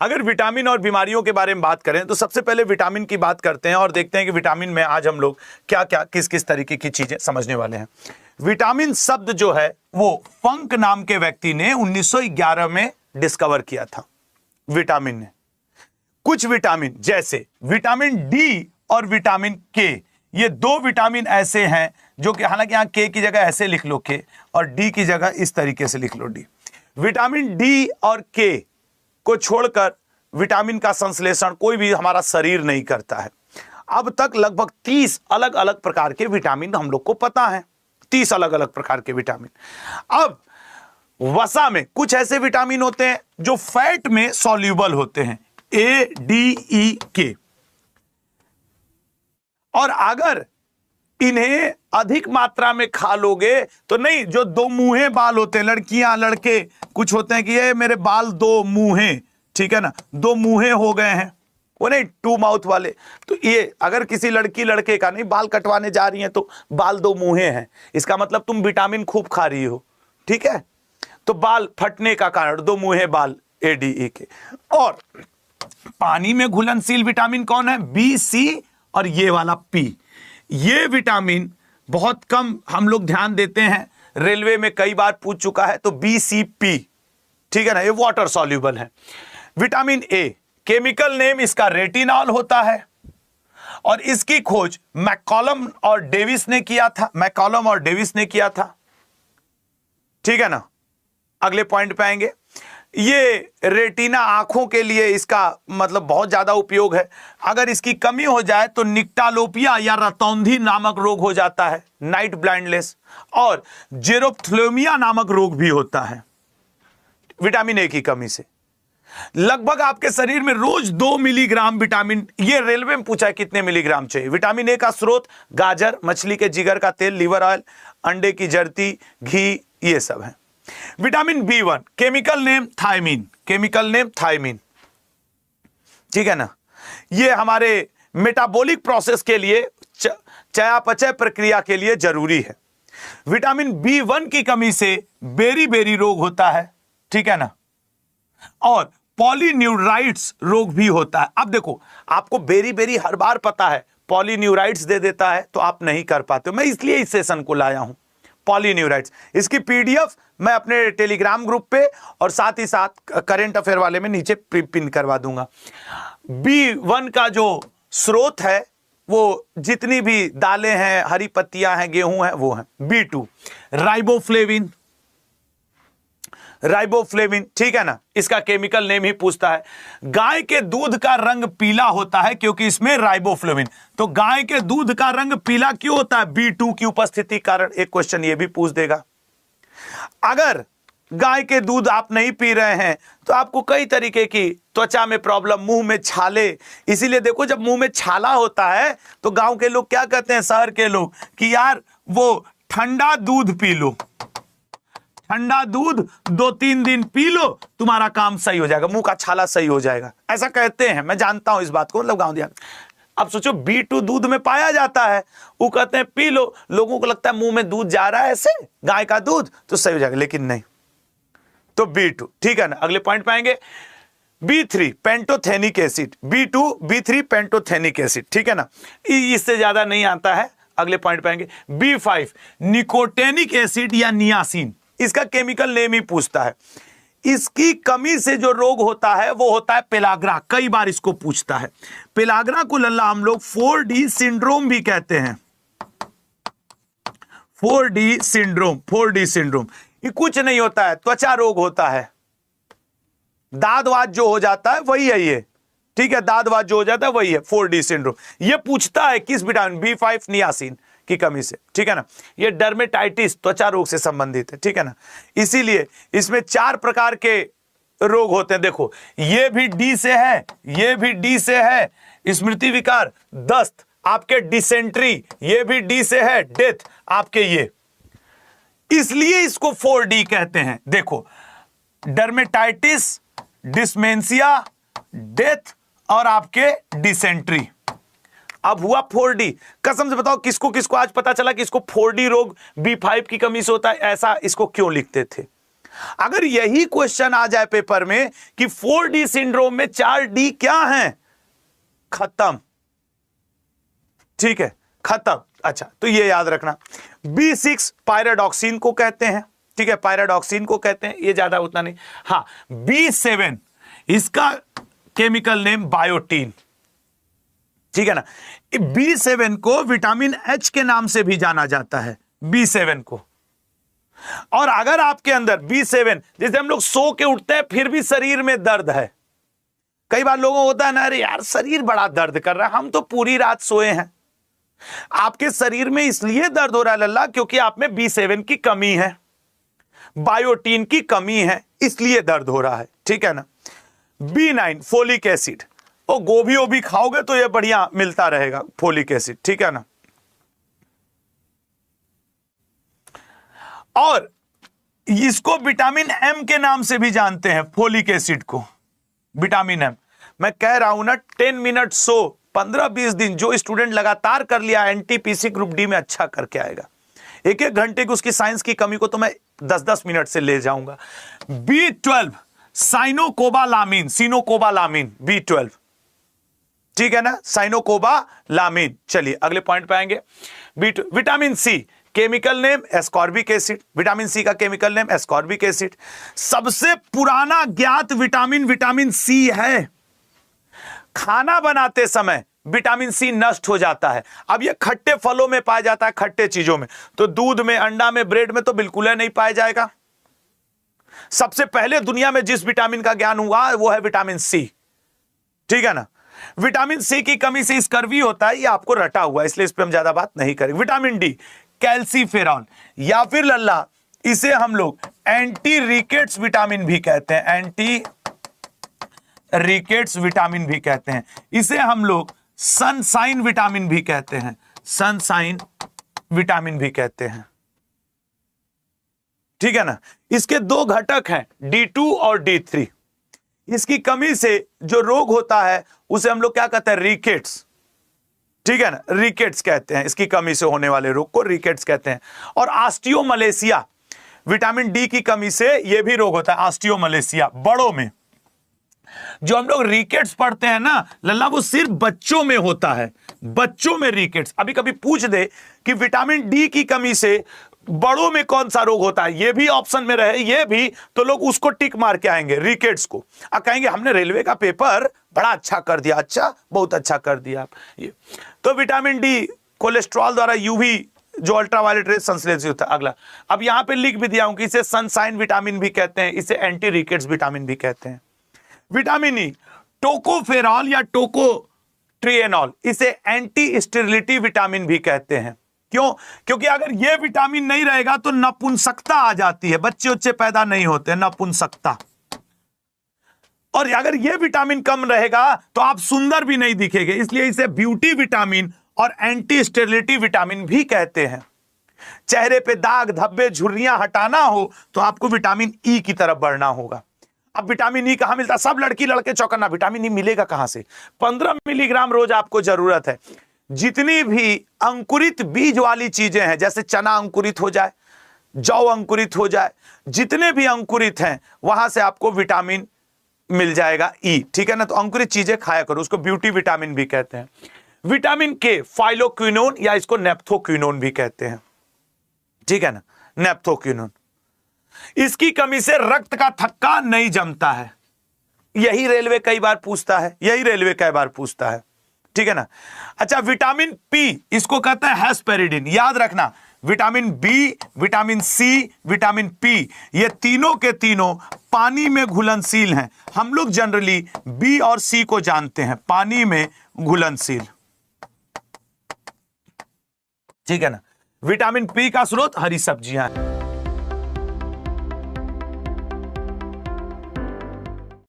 अगर विटामिन और बीमारियों के बारे में बात करें तो सबसे पहले विटामिन की बात करते हैं और देखते हैं कि विटामिन में आज हम लोग क्या क्या किस किस तरीके की चीजें समझने वाले हैं। विटामिन शब्द जो है वो फंक नाम के व्यक्ति ने 1911 में डिस्कवर किया था। विटामिन ने कुछ विटामिन जैसे विटामिन डी और विटामिन के, ये दो विटामिन ऐसे हैं जो कि हालांकि यहां के की जगह ऐसे लिख लो के और डी की जगह इस तरीके से लिख लो डी। विटामिन डी और के को छोड़कर विटामिन का संश्लेषण कोई भी हमारा शरीर नहीं करता है। अब तक लगभग 30 अलग अलग प्रकार के विटामिन हम लोग को पता है, 30 अलग अलग प्रकार के विटामिन। अब वसा में कुछ ऐसे विटामिन होते हैं जो फैट में सॉल्यूबल होते हैं, ए डी ई के, और अगर इन्हें अधिक मात्रा में खा लोगे तो नहीं, जो दो मुंहे बाल होते हैं, लड़कियां लड़के कुछ होते हैं कि ये मेरे बाल दो मुंहे, ठीक है ना, दो मुंहे हो गए हैं, वो नहीं टू माउथ वाले, तो ये अगर किसी लड़की लड़के का नहीं बाल कटवाने जा रही हैं तो बाल दो मुंहे हैं, इसका मतलब तुम विटामिन खूब खा रही हो, ठीक है, तो बाल फटने का कारण दो मुंहे बाल, एडीई के। और पानी में घुलनशील विटामिन कौन है? बी, सी और ये वाला पी। ये विटामिन बहुत कम हम लोग ध्यान देते हैं, रेलवे में कई बार पूछ चुका है, तो बी सी पी, ठीक है ना, ये वाटर सॉल्यूबल है। विटामिन ए, केमिकल नेम इसका रेटिनॉल होता है और इसकी खोज मैककॉलम और डेविस ने किया था, मैककॉलम और डेविस ने किया था, ठीक है ना। अगले पॉइंट पे आएंगे। ये रेटिना आंखों के लिए इसका मतलब बहुत ज्यादा उपयोग है। अगर इसकी कमी हो जाए तो निक्टालोपिया या रतौंधी नामक रोग हो जाता है, नाइट ब्लाइंडनेस, और जेरोफ्थेल्मिया नामक रोग भी होता है विटामिन ए की कमी से। लगभग आपके शरीर में रोज 2 मिलीग्राम विटामिन, ये रेलवे में पूछा है कितने मिलीग्राम चाहिए। विटामिन ए का स्रोत गाजर, मछली के जिगर का तेल, लिवर ऑयल, अंडे की जर्ती, घी, ये सब है। Vitamin B one, chemical name thiamine, chemical name thiamine, ठीक है ना, ये हमारे मेटाबॉलिक प्रोसेस के लिए, चयापचय प्रक्रिया के लिए जरूरी है। विटामिन बी1 की कमी से बेरी बेरी रोग होता है, ठीक है ना, और पॉलीन्यूराइट्स रोग भी होता है। अब देखो, आपको बेरी बेरी हर बार पता है, पॉलीन्यूराइट्स दे देता है तो आप नहीं कर पाते हो, मैं इसलिए इस सेशन को लाया हूं, पॉलीन्यूराइट्स। इसकी पीडीएफ मैं अपने टेलीग्राम ग्रुप पे और साथ ही साथ करंट अफेयर वाले में नीचे पिन करवा दूंगा। बी1 का जो स्रोत है वो जितनी भी दालें हैं, हरी पत्तियां हैं, गेहूं है, वो है। बी2 राइबोफ्लेविन, राइबोफ्लेविन, ठीक है ना, इसका केमिकल नेम ही पूछता है। गाय के दूध का रंग पीला होता है क्योंकि इसमें राइबोफ्लेविन, तो गाय के दूध का रंग पीला क्यों होता है? बी2 की उपस्थिति कारण। एक क्वेश्चन ये भी पूछ देगा। अगर गाय के दूध आप नहीं पी रहे हैं तो आपको कई तरीके की त्वचा में प्रॉब्लम, मुंह में छाले, इसीलिए देखो जब मुंह में छाला होता है तो गांव के लोग क्या कहते हैं, शहर के लोग, कि यार वो ठंडा दूध पी लो, ठंडा दूध 2-3 दिन पी लो, तुम्हारा काम सही हो जाएगा, मुंह का छाला सही हो जाएगा, ऐसा कहते हैं। मैं जानता हूं इस बात को, मतलब गांव दिया। अब सोचो बी2 दूध में पाया जाता है, वो कहते हैं पी लो, लोगों को लगता है मुंह में दूध जा रहा है ऐसे, गाय का दूध, तो सही हो जाएगा, लेकिन नहीं, तो बी2, ठीक है ना। अगले पॉइंट पाएंगे, B3 pantothenic acid, बी2 B3 pantothenic acid, ठीक है ना, इससे ज्यादा नहीं आता है। अगले पॉइंट पाएंगे, बी5 निकोटेनिक एसिड या नियासिन, इसका केमिकल नेम ही पूछता है। इसकी कमी से जो रोग होता है वो होता है पेलाग्रा, कई बार इसको पूछता है। पेलाग्रा को लल्ला हम लोग 4D सिंड्रोम भी कहते हैं, 4D सिंड्रोम, 4D सिंड्रोम। ये कुछ नहीं होता है, त्वचा रोग होता है, दाद वाद जो हो जाता है वही है ये, ठीक है, दाद वाद जो हो जाता है वही है 4D सिंड्रोम। ये पूछता है किस विटामिन, बी5 नियासिन की कमी से, ठीक है ना। ये डर्मेटाइटिस, त्वचा रोग से संबंधित है, ठीक है ना, इसीलिए इसमें 4 प्रकार के रोग होते हैं। देखो, ये भी डी से है, ये भी डी से है, स्मृति विकार, दस्त, आपके डिसेंट्री, ये भी डी से है, डेथ आपके ये, इसलिए इसको 4D कहते हैं। देखो, डर्मेटाइटिस, डिस्मेंसिया, डेथ और आपके डिसेंट्री। अब हुआ 4D। कसम से बताओ किसको किसको आज पता चला कि इसको 4D रोग B5 की कमी से होता है? ऐसा इसको क्यों लिखते थे? अगर यही क्वेश्चन आ जाए पेपर में कि 4D सिंड्रोम में 4D क्या है, खत्म। ठीक है, खत्म। अच्छा, तो ये याद रखना। B6 पायराडॉक्सिन को कहते हैं। ठीक है, पायराडॉक्सिन को कहते हैं, ये ज्यादा उतना नहीं। हाँ, B7 इसका केमिकल नेम बायोटीन। ठीक है ना। B7 को विटामिन H के नाम से भी जाना जाता है, B7 को। और अगर आपके अंदर B7, जैसे हम लोग सो के उठते हैं फिर भी शरीर में दर्द है, कई बार लोगों को होता है ना, अरे यार शरीर बड़ा दर्द कर रहा है, हम तो पूरी रात सोए हैं। आपके शरीर में इसलिए दर्द हो रहा है लल्ला, क्योंकि आप में B7 की कमी है, बायोटीन की कमी है, इसलिए दर्द हो रहा है। ठीक है ना। B9 फोलिक एसिड, और गोभी वोभी खाओगे तो ये बढ़िया मिलता रहेगा फोलिक एसिड। ठीक है ना। और इसको विटामिन M के नाम से भी जानते हैं, फोलिक एसिड को, विटामिन M। मैं कह रहा हूं ना, 10 मिनट सो 15-20 दिन जो स्टूडेंट लगातार कर लिया NTPC ग्रुप डी में अच्छा करके आएगा। 1-1 घंटे की उसकी साइंस की कमी को तो मैं 10-10 मिनट से ले जाऊंगा। B12 cyanocobalamin, सिनोकोबालामिन, B12। ठीक है ना, साइनोकोबालामिन। चलिए अगले पॉइंट पे आएंगे। Vitamin C chemical name ascorbic acid. Vitamin C का केमिकल नेम एस्कॉर्बिक एसिड। सबसे पुराना ज्ञात विटामिन C है। खाना बनाते समय विटामिन C नष्ट हो जाता है। अब ये खट्टे फलों में पाया जाता है, खट्टे चीजों में, तो दूध में, अंडा में, ब्रेड में तो बिल्कुल नहीं पाया जाएगा। सबसे पहले दुनिया में जिस विटामिन का ज्ञान हुआ वो है विटामिन C। ठीक है ना। विटामिन C की कमी से स्कर्वी होता है, ये आपको रटा हुआ, इसलिए इस पर हम ज्यादा बात नहीं करेंगे। विटामिन D कैल्सीफेरॉल, या फिर लल्ला इसे हम लोग एंटी रिकेट्स विटामिन भी कहते हैं, एंटी रिकेट्स विटामिन भी कहते हैं। इसे हम लोग सनसाइन विटामिन भी कहते हैं, सनसाइन विटामिन भी कहते हैं। ठीक है ना। इसके 2 घटक हैं, D2 और D3। इसकी कमी से जो रोग होता है उसे हम लोग क्या कहते हैं, रिकेट्स। ठीक है ना, रिकेट्स कहते हैं, इसकी कमी से होने वाले रोग को रिकेट्स कहते हैं। और ऑस्टियोमलेशिया, विटामिन डी की कमी से यह भी रोग होता है, ऑस्टियोमलेशिया, बड़ों में। जो हम लोग रिकेट्स पढ़ते हैं ना लल्ला, वो सिर्फ बच्चों में होता है, बच्चों में रिकेट्स। अभी कभी पूछ दे कि विटामिन डी की कमी से बड़ों में कौन सा रोग होता है, ये भी ऑप्शन में रहे, ये भी, तो लोग उसको टिक मार के आएंगे, रिकेट्स को। अब कहेंगे हमने रेलवे का पेपर बड़ा अच्छा कर दिया। अच्छा, बहुत अच्छा कर दिया आप ये। तो विटामिन डी कोलेस्ट्रॉल द्वारा यूवी जो अल्ट्रावायलेट रेज संश्लेषित होता है। अगला, अब यहां पे लिख भी दिया हूं कि इसे सनसाइन विटामिन भी कहते हैं, इसे एंटी रिकेट्स विटामिन भी कहते हैं। विटामिन ई टोकोफेरॉल या टोकोट्रिएनॉल, इसे एंटी स्टेरिलिटी विटामिन भी कहते हैं। क्यों? क्योंकि अगर यह विटामिन नहीं रहेगा तो नपुंसकता आ जाती है, बच्चे उच्चे पैदा नहीं होते, नपुंसकता। और अगर यह विटामिन कम रहेगा तो आप सुंदर भी नहीं दिखेंगे, इसलिए इसे ब्यूटी विटामिन और एंटी स्टेरिलिटी विटामिन भी कहते हैं। चेहरे पे दाग धब्बे झुर्रियां हटाना हो तो आपको विटामिन ई की तरफ बढ़ना होगा। अब विटामिन ई कहां मिलता है? सब लड़की लड़के चौकन्ना, विटामिन ई मिलेगा कहां से? 15 मिलीग्राम रोज आपको जरूरत है। जितनी भी अंकुरित बीज वाली चीजें हैं, जैसे चना अंकुरित हो जाए, जौ अंकुरित हो जाए, जितने भी अंकुरित हैं वहां से आपको विटामिन मिल जाएगा ई। ठीक है ना। तो अंकुरित चीजें खाया करो, उसको ब्यूटी विटामिन भी कहते हैं। विटामिन के फाइलोक्विनोन या इसको नेप्थोक्विनोन भी कहते हैं। ठीक है ना, नेप्थोक्विनोन। इसकी कमी से रक्त का थक्का नहीं जमता है, यही रेलवे कई बार पूछता है, यही रेलवे कई बार पूछता है। ठीक है ना। अच्छा, विटामिन पी, इसको कहते हैं हेस्पेरिडिन। याद रखना, vitamin B, vitamin C, vitamin P, ये तीनों के तीनों पानी में घुलनशील हैं। हम लोग जनरली बी और सी को जानते हैं, पानी में घुलनशील। ठीक है ना। विटामिन पी का स्रोत हरी सब्जियां हैं।